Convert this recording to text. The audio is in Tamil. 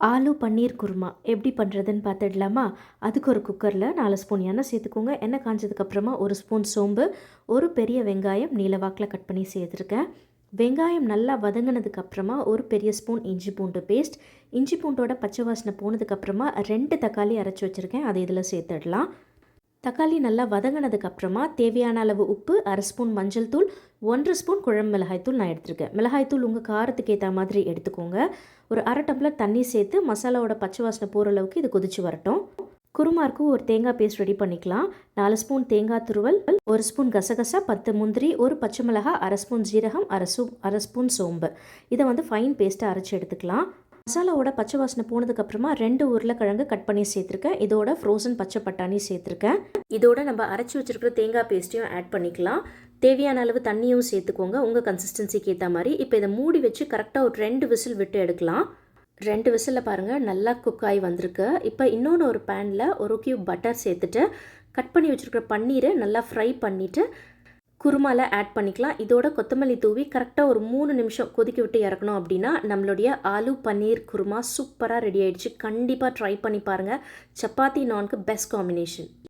ஆலு பன்னீர் குருமா எப்படி பண்ணுறதுன்னு பார்த்துடலாமா? அதுக்கு ஒரு குக்கரில் 4 ஸ்பூன் எண்ணெய் சேர்த்துக்கோங்க. எண்ணெய் காஞ்சதுக்கப்புறமா 1 ஸ்பூன் சோம்பு, ஒரு பெரிய வெங்காயம் நீளவாக்கில் கட் பண்ணி சேர்த்துருக்கேன். வெங்காயம் நல்லா வதங்கினதுக்கப்புறமா ஒரு பெரிய ஸ்பூன் இஞ்சி பூண்டு பேஸ்ட், இஞ்சி பூண்டோட பச்சை வாசனை போனதுக்கப்புறமா 2 தக்காளி அரைச்சி வச்சுருக்கேன், அதை இதில் சேர்த்துடலாம். தக்காளி நல்லா வதங்கினதுக்கப்புறமா தேவையான அளவு உப்பு, 1/2 ஸ்பூன் மஞ்சள் தூள், 1 ஸ்பூன் குழம்பு மிளகாய்த்தூள் நான் எடுத்திருக்கேன். மிளகாய்த்தூள் உங்கள் காரத்துக்கு ஏற்ற மாதிரி எடுத்துக்கோங்க. ஒரு 1/2 டம்ளர் தண்ணி சேர்த்து மசாலாவோட பச்சை வாசனை போகிற அளவுக்கு இது கொதிச்சு வரட்டும். குருமாருக்கு ஒரு தேங்காய் பேஸ்ட் ரெடி பண்ணிக்கலாம். 4 ஸ்பூன் தேங்காய் துருவல், 1 ஸ்பூன் கசகசா, 10 முந்திரி, ஒரு பச்சை மிளகாய், 1/2 ஸ்பூன் ஜீரகம், 1/2 ஸ்பூன் சோம்பு. இதை வந்து ஃபைன் பேஸ்ட்டாக அரைச்சி எடுத்துக்கலாம். மசாலாவோட பச்சை வாசனை போனதுக்கப்புறமா 2 உருளைக்கிழங்கு கட் பண்ணி சேர்த்துருக்கேன். இதோட ஃப்ரோசன் பச்சை பட்டாணி சேர்த்துருக்கேன். இதோட நம்ம அரைச்சி வச்சுருக்கிற தேங்காய் பேஸ்ட்டையும் ஆட் பண்ணிக்கலாம். தேவையான அளவு தண்ணியும் சேர்த்துக்கோங்க உங்கள் கன்சிஸ்டன்சிக்கு ஏற்ற மாதிரி. இப்போ இதை மூடி வச்சு கரெக்டாக ஒரு 2 விசில் விட்டு எடுக்கலாம். 2 விசிலில் பாருங்கள் நல்லா குக் ஆகி வந்திருக்கு. இப்போ இன்னொன்று ஒரு பேனில் 1 கியூப் பட்டர் சேர்த்துட்டு கட் பண்ணி வச்சுருக்கிற பன்னீரை நல்லா ஃப்ரை பண்ணிவிட்டு குருமாவில் ஆட் பண்ணிக்கலாம். இதோட கொத்தமல்லி தூவி கரெக்டாக ஒரு 3 நிமிஷம் கொதிக்க விட்டு இறக்கணும். அப்படின்னா நம்மளுடைய ஆலு பன்னீர் குருமா சூப்பராக ரெடி ஆகிடுச்சு. கண்டிப்பாக ட்ரை பண்ணி பாருங்கள். சப்பாத்தி நான்க்கு பெஸ்ட் காம்பினேஷன்.